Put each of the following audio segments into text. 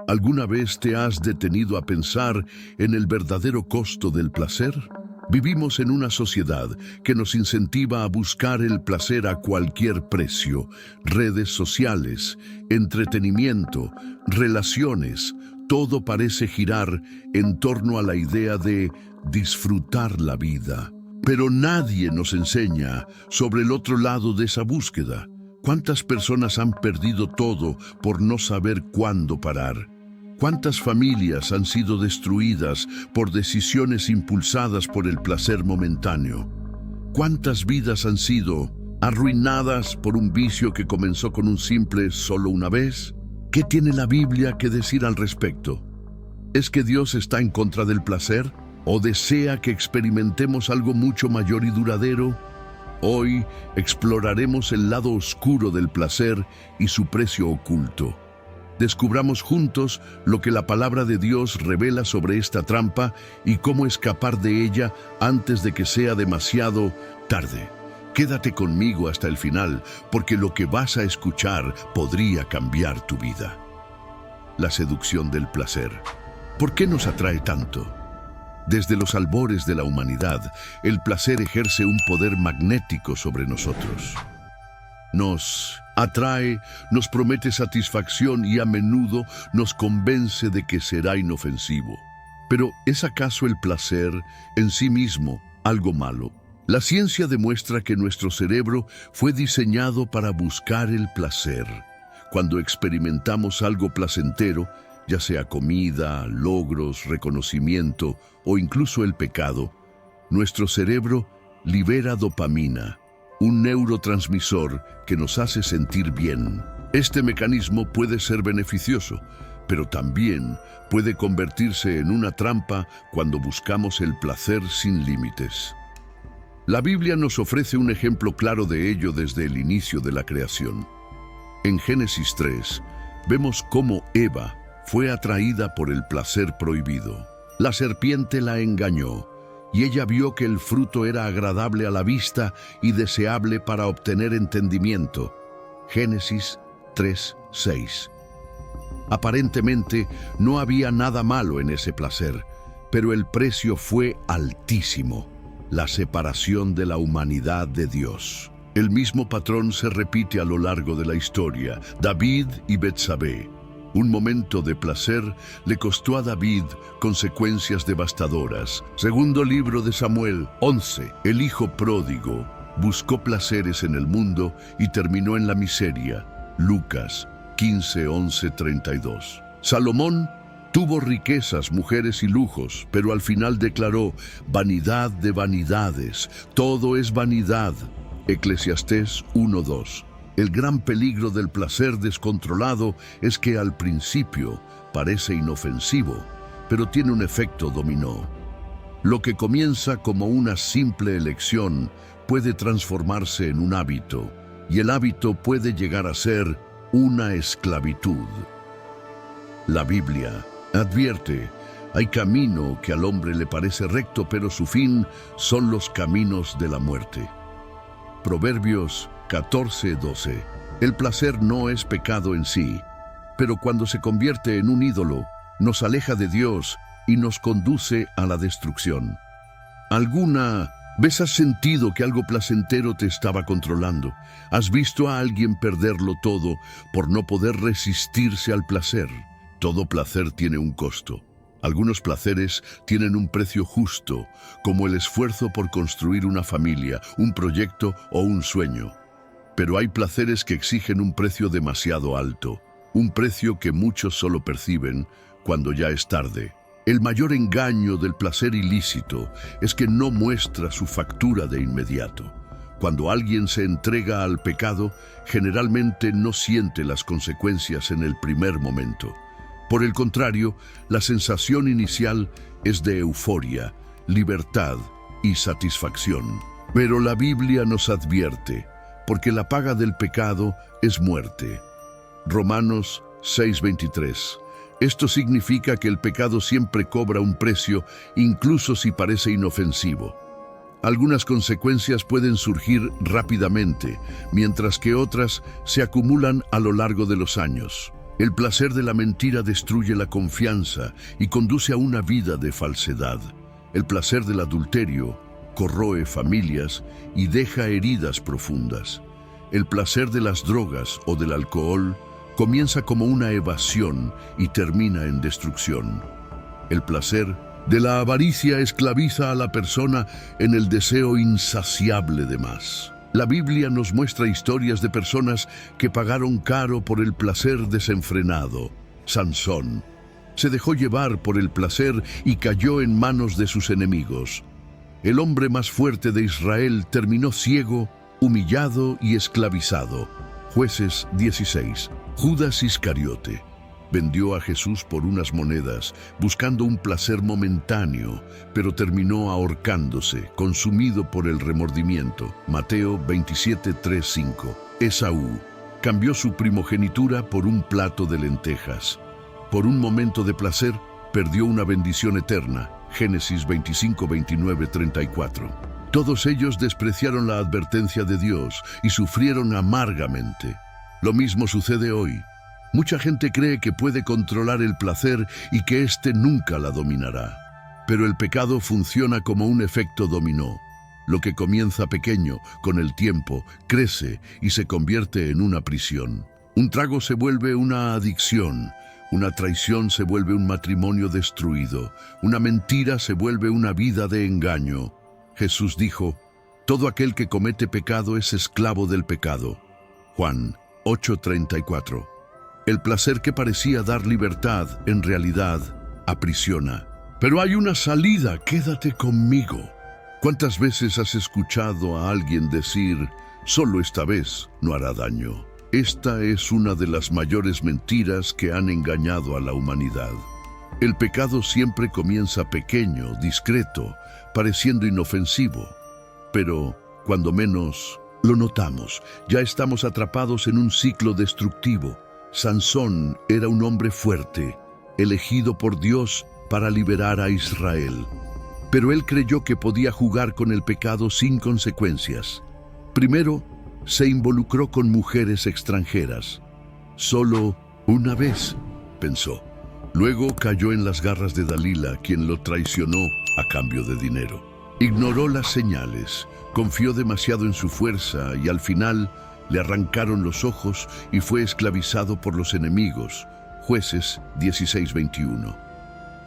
¿Alguna vez te has detenido a pensar en el verdadero costo del placer? Vivimos en una sociedad que nos incentiva a buscar el placer a cualquier precio. Redes sociales, entretenimiento, relaciones, todo parece girar en torno a la idea de disfrutar la vida. Pero nadie nos enseña sobre el otro lado de esa búsqueda. ¿Cuántas personas han perdido todo por no saber cuándo parar? ¿Cuántas familias han sido destruidas por decisiones impulsadas por el placer momentáneo? ¿Cuántas vidas han sido arruinadas por un vicio que comenzó con un simple solo una vez? ¿Qué tiene la Biblia que decir al respecto? ¿Es que Dios está en contra del placer? ¿O desea que experimentemos algo mucho mayor y duradero? Hoy exploraremos el lado oscuro del placer y su precio oculto. Descubramos juntos lo que la palabra de Dios revela sobre esta trampa y cómo escapar de ella antes de que sea demasiado tarde. Quédate conmigo hasta el final, porque lo que vas a escuchar podría cambiar tu vida. La seducción del placer. ¿Por qué nos atrae tanto? Desde los albores de la humanidad, el placer ejerce un poder magnético sobre nosotros. Nos atrae, nos promete satisfacción y a menudo nos convence de que será inofensivo. Pero ¿es acaso el placer en sí mismo algo malo? La ciencia demuestra que nuestro cerebro fue diseñado para buscar el placer. Cuando experimentamos algo placentero, ya sea comida, logros, reconocimiento o incluso el pecado, nuestro cerebro libera dopamina, un neurotransmisor que nos hace sentir bien. Este mecanismo puede ser beneficioso, pero también puede convertirse en una trampa cuando buscamos el placer sin límites. La Biblia nos ofrece un ejemplo claro de ello desde el inicio de la creación. En Génesis 3, vemos cómo Eva fue atraída por el placer prohibido. La serpiente la engañó, y ella vio que el fruto era agradable a la vista y deseable para obtener entendimiento. Génesis 3:6. Aparentemente no había nada malo en ese placer, pero el precio fue altísimo: la separación de la humanidad de Dios. El mismo patrón se repite a lo largo de la historia. David y Betsabé. Un momento de placer le costó a David consecuencias devastadoras. Segundo libro de Samuel 11. El hijo pródigo buscó placeres en el mundo y terminó en la miseria. Lucas 15:11-32. Salomón tuvo riquezas, mujeres y lujos, pero al final declaró: vanidad de vanidades, todo es vanidad. Eclesiastés 1:2. El gran peligro del placer descontrolado es que al principio parece inofensivo, pero tiene un efecto dominó. Lo que comienza como una simple elección puede transformarse en un hábito, y el hábito puede llegar a ser una esclavitud. La Biblia advierte: hay camino que al hombre le parece recto, pero su fin son los caminos de la muerte. Proverbios 14:12. El placer no es pecado en sí, pero cuando se convierte en un ídolo, nos aleja de Dios y nos conduce a la destrucción. ¿Alguna vez has sentido que algo placentero te estaba controlando? ¿Has visto a alguien perderlo todo por no poder resistirse al placer? Todo placer tiene un costo. Algunos placeres tienen un precio justo, como el esfuerzo por construir una familia, un proyecto o un sueño. Pero hay placeres que exigen un precio demasiado alto, un precio que muchos solo perciben cuando ya es tarde. El mayor engaño del placer ilícito es que no muestra su factura de inmediato. Cuando alguien se entrega al pecado, generalmente no siente las consecuencias en el primer momento. Por el contrario, la sensación inicial es de euforia, libertad y satisfacción. Pero la Biblia nos advierte: porque la paga del pecado es muerte. Romanos 6:23. Esto significa que el pecado siempre cobra un precio, incluso si parece inofensivo. Algunas consecuencias pueden surgir rápidamente, mientras que otras se acumulan a lo largo de los años. El placer de la mentira destruye la confianza y conduce a una vida de falsedad. El placer del adulterio corroe familias y deja heridas profundas. El placer de las drogas o del alcohol comienza como una evasión y termina en destrucción. El placer de la avaricia esclaviza a la persona en el deseo insaciable de más. La Biblia nos muestra historias de personas que pagaron caro por el placer desenfrenado. Sansón se dejó llevar por el placer y cayó en manos de sus enemigos. El hombre más fuerte de Israel terminó ciego, humillado y esclavizado. Jueces 16. Judas Iscariote vendió a Jesús por unas monedas, buscando un placer momentáneo, pero terminó ahorcándose, consumido por el remordimiento. Mateo 27:3-5. Esaú cambió su primogenitura por un plato de lentejas. Por un momento de placer, perdió una bendición eterna. Génesis 25:29-34. Todos ellos despreciaron la advertencia de Dios y sufrieron amargamente. Lo mismo sucede hoy. Mucha gente cree que puede controlar el placer y que éste nunca la dominará. Pero el pecado funciona como un efecto dominó. Lo que comienza pequeño, con el tiempo, crece y se convierte en una prisión. Un trago se vuelve una adicción. Una traición se vuelve un matrimonio destruido. Una mentira se vuelve una vida de engaño. Jesús dijo: todo aquel que comete pecado es esclavo del pecado. Juan 8:34. El placer que parecía dar libertad, en realidad, aprisiona. Pero hay una salida, quédate conmigo. ¿Cuántas veces has escuchado a alguien decir: solo esta vez no hará daño? Esta es una de las mayores mentiras que han engañado a la humanidad. El pecado siempre comienza pequeño, discreto, pareciendo inofensivo. Pero, cuando menos lo notamos, ya estamos atrapados en un ciclo destructivo. Sansón era un hombre fuerte, elegido por Dios para liberar a Israel. Pero él creyó que podía jugar con el pecado sin consecuencias. Primero, se involucró con mujeres extranjeras. Solo una vez, pensó. Luego cayó en las garras de Dalila, quien lo traicionó a cambio de dinero. Ignoró las señales, confió demasiado en su fuerza y al final le arrancaron los ojos y fue esclavizado por los enemigos. Jueces 16:21.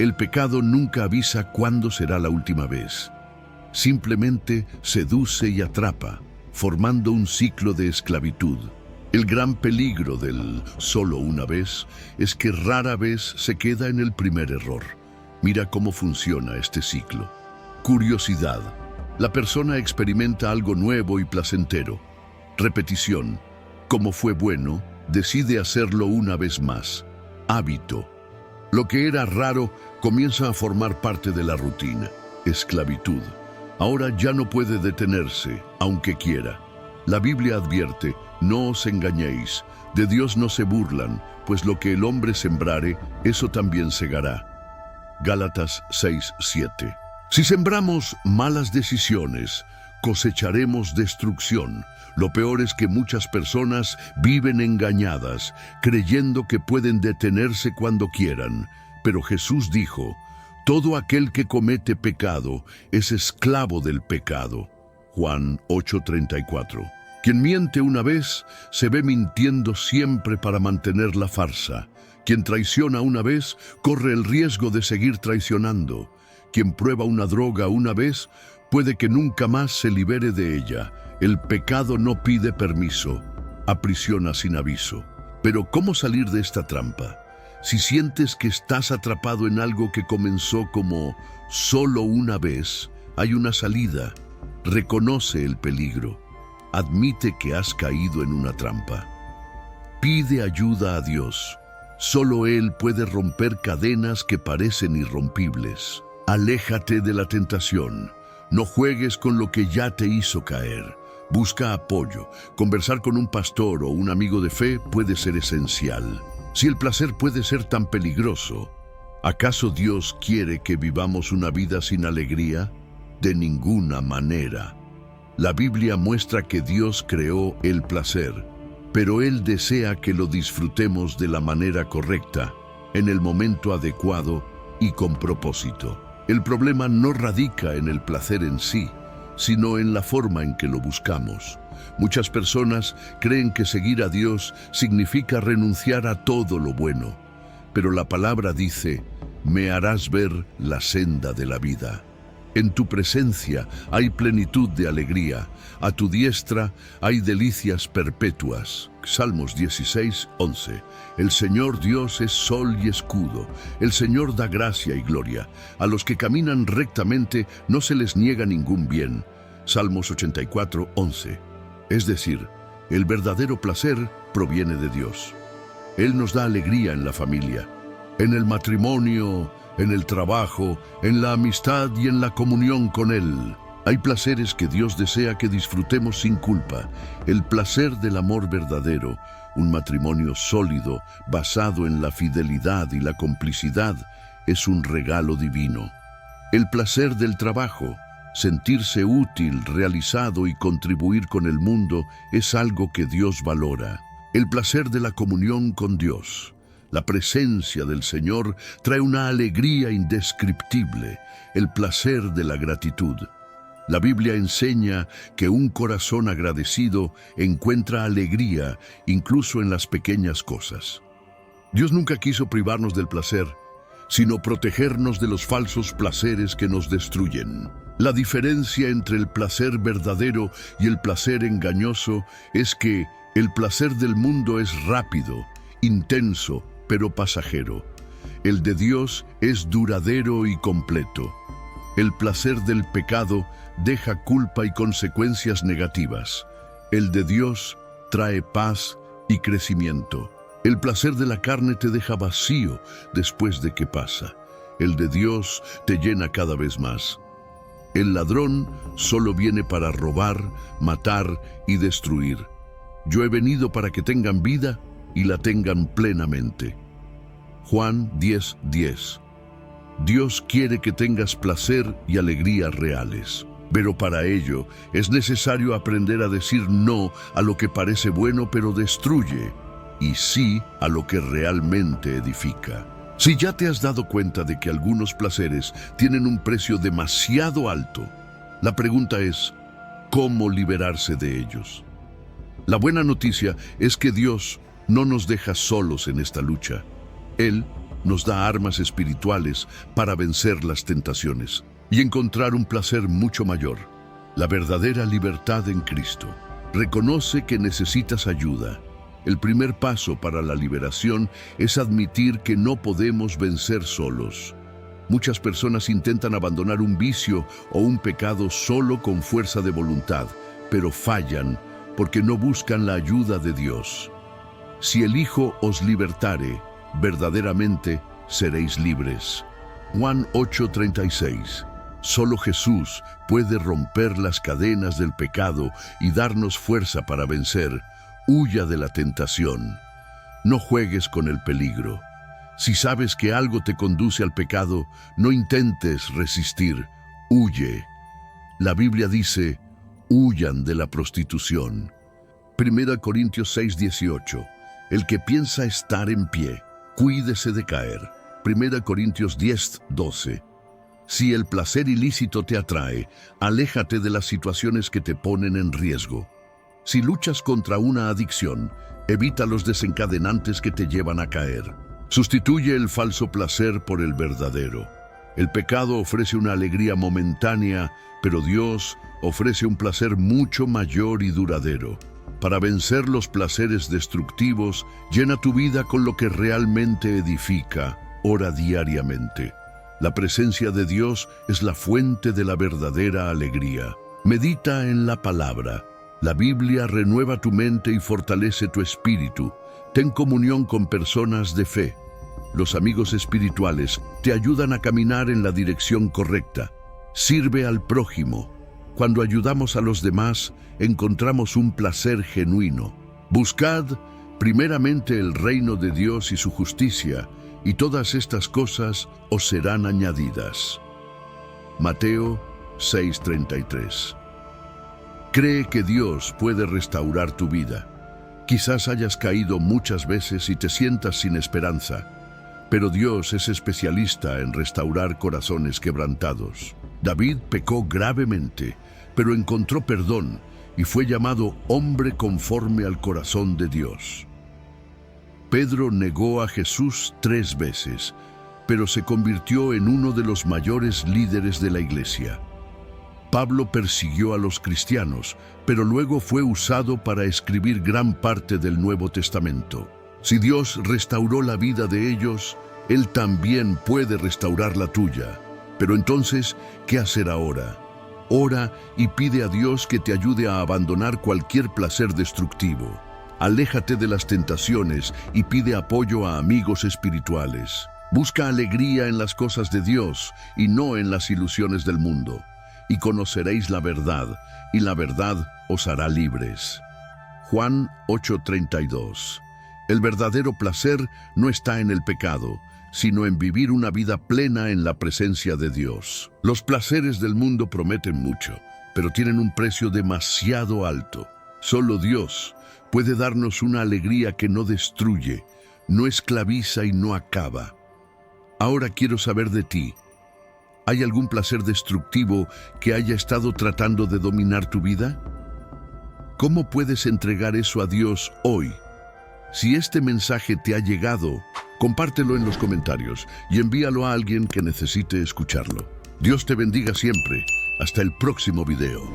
El pecado nunca avisa cuándo será la última vez. Simplemente seduce y atrapa, formando un ciclo de esclavitud. El gran peligro del solo una vez es que rara vez se queda en el primer error. Mira cómo funciona este ciclo. Curiosidad. La persona experimenta algo nuevo y placentero. Repetición. Como fue bueno, decide hacerlo una vez más. Hábito. Lo que era raro comienza a formar parte de la rutina. Esclavitud. Ahora ya no puede detenerse, aunque quiera. La Biblia advierte: no os engañéis, de Dios no se burlan, pues lo que el hombre sembrare, eso también segará. Gálatas 6:7. Si sembramos malas decisiones, cosecharemos destrucción. Lo peor es que muchas personas viven engañadas, creyendo que pueden detenerse cuando quieran. Pero Jesús dijo: todo aquel que comete pecado es esclavo del pecado. Juan 8:34. Quien miente una vez, se ve mintiendo siempre para mantener la farsa. Quien traiciona una vez, corre el riesgo de seguir traicionando. Quien prueba una droga una vez, puede que nunca más se libere de ella. El pecado no pide permiso, aprisiona sin aviso. Pero ¿cómo salir de esta trampa? Si sientes que estás atrapado en algo que comenzó como solo una vez, hay una salida. Reconoce el peligro. Admite que has caído en una trampa. Pide ayuda a Dios. Solo Él puede romper cadenas que parecen irrompibles. Aléjate de la tentación. No juegues con lo que ya te hizo caer. Busca apoyo. Conversar con un pastor o un amigo de fe puede ser esencial. Si el placer puede ser tan peligroso, ¿acaso Dios quiere que vivamos una vida sin alegría? De ninguna manera. La Biblia muestra que Dios creó el placer. pero Él desea que lo disfrutemos de la manera correcta, en el momento adecuado y con propósito. El problema no radica en el placer en sí, sino en la forma en que lo buscamos. Muchas personas creen que seguir a Dios significa renunciar a todo lo bueno, pero la palabra dice: me harás ver la senda de la vida. En tu presencia hay plenitud de alegría, a tu diestra hay delicias perpetuas. Salmos 16:11. El Señor Dios es sol y escudo, el Señor da gracia y gloria. A los que caminan rectamente no se les niega ningún bien. Salmos 84:11. Es decir, el verdadero placer proviene de Dios. Él nos da alegría en la familia, en el matrimonio, en el trabajo, en la amistad y en la comunión con Él. Hay placeres que Dios desea que disfrutemos sin culpa. El placer del amor verdadero, un matrimonio sólido, basado en la fidelidad y la complicidad, es un regalo divino. El placer del trabajo, sentirse útil, realizado y contribuir con el mundo, es algo que Dios valora. El placer de la comunión con Dios, la presencia del Señor, trae una alegría indescriptible. El placer de la gratitud. La Biblia enseña que un corazón agradecido encuentra alegría incluso en las pequeñas cosas. Dios nunca quiso privarnos del placer, sino protegernos de los falsos placeres que nos destruyen. La diferencia entre el placer verdadero y el placer engañoso es que el placer del mundo es rápido, intenso, pero pasajero. El de Dios es duradero y completo. El placer del pecado deja culpa y consecuencias negativas. El de Dios trae paz y crecimiento. El placer de la carne te deja vacío después de que pasa. El de Dios te llena cada vez más. El ladrón solo viene para robar, matar y destruir. Yo he venido para que tengan vida y la tengan plenamente. Juan 10:10. Dios quiere que tengas placer y alegría reales, pero para ello es necesario aprender a decir no a lo que parece bueno pero destruye, y sí a lo que realmente edifica. Si ya te has dado cuenta de que algunos placeres tienen un precio demasiado alto, la pregunta es: ¿cómo liberarse de ellos? La buena noticia es que Dios no nos deja solos en esta lucha. Él nos da armas espirituales para vencer las tentaciones y encontrar un placer mucho mayor, la verdadera libertad en Cristo. Reconoce que necesitas ayuda. El primer paso para la liberación es admitir que no podemos vencer solos. Muchas personas intentan abandonar un vicio o un pecado solo con fuerza de voluntad, pero fallan porque no buscan la ayuda de Dios. Si el Hijo os libertare, verdaderamente seréis libres. Juan 8:36. Solo Jesús puede romper las cadenas del pecado y darnos fuerza para vencer. Huya de la tentación. No juegues con el peligro. Si sabes que algo te conduce al pecado, no intentes resistir. Huye. La Biblia dice: huyan de la prostitución. 1 Corintios 6:18. El que piensa estar en pie, cuídese de caer. 1 Corintios 10:12. Si el placer ilícito te atrae, aléjate de las situaciones que te ponen en riesgo. Si luchas contra una adicción, evita los desencadenantes que te llevan a caer. Sustituye el falso placer por el verdadero. El pecado ofrece una alegría momentánea, pero Dios ofrece un placer mucho mayor y duradero. Para vencer los placeres destructivos, llena tu vida con lo que realmente edifica. Ora diariamente. La presencia de Dios es la fuente de la verdadera alegría. Medita en la palabra. La Biblia renueva tu mente y fortalece tu espíritu. Ten comunión con personas de fe. Los amigos espirituales te ayudan a caminar en la dirección correcta. Sirve al prójimo. Cuando ayudamos a los demás, encontramos un placer genuino. Buscad primeramente el reino de Dios y su justicia, y todas estas cosas os serán añadidas. Mateo 6:33. Cree que Dios puede restaurar tu vida. Quizás hayas caído muchas veces y te sientas sin esperanza, pero Dios es especialista en restaurar corazones quebrantados. David pecó gravemente, pero encontró perdón y fue llamado hombre conforme al corazón de Dios. Pedro negó a Jesús 3 veces, pero se convirtió en uno de los mayores líderes de la iglesia. Pablo persiguió a los cristianos, pero luego fue usado para escribir gran parte del Nuevo Testamento. Si Dios restauró la vida de ellos, Él también puede restaurar la tuya. Pero entonces, ¿qué hacer ahora? Ora y pide a Dios que te ayude a abandonar cualquier placer destructivo. Aléjate de las tentaciones y pide apoyo a amigos espirituales. Busca alegría en las cosas de Dios y no en las ilusiones del mundo. Y conoceréis la verdad, y la verdad os hará libres. Juan 8:32. El verdadero placer no está en el pecado, sino en vivir una vida plena en la presencia de Dios. Los placeres del mundo prometen mucho, pero tienen un precio demasiado alto. Solo Dios puede darnos una alegría que no destruye, no esclaviza y no acaba. Ahora quiero saber de ti. ¿Hay algún placer destructivo que haya estado tratando de dominar tu vida? ¿Cómo puedes entregar eso a Dios hoy? Si este mensaje te ha llegado, compártelo en los comentarios y envíalo a alguien que necesite escucharlo. Dios te bendiga siempre. Hasta el próximo video.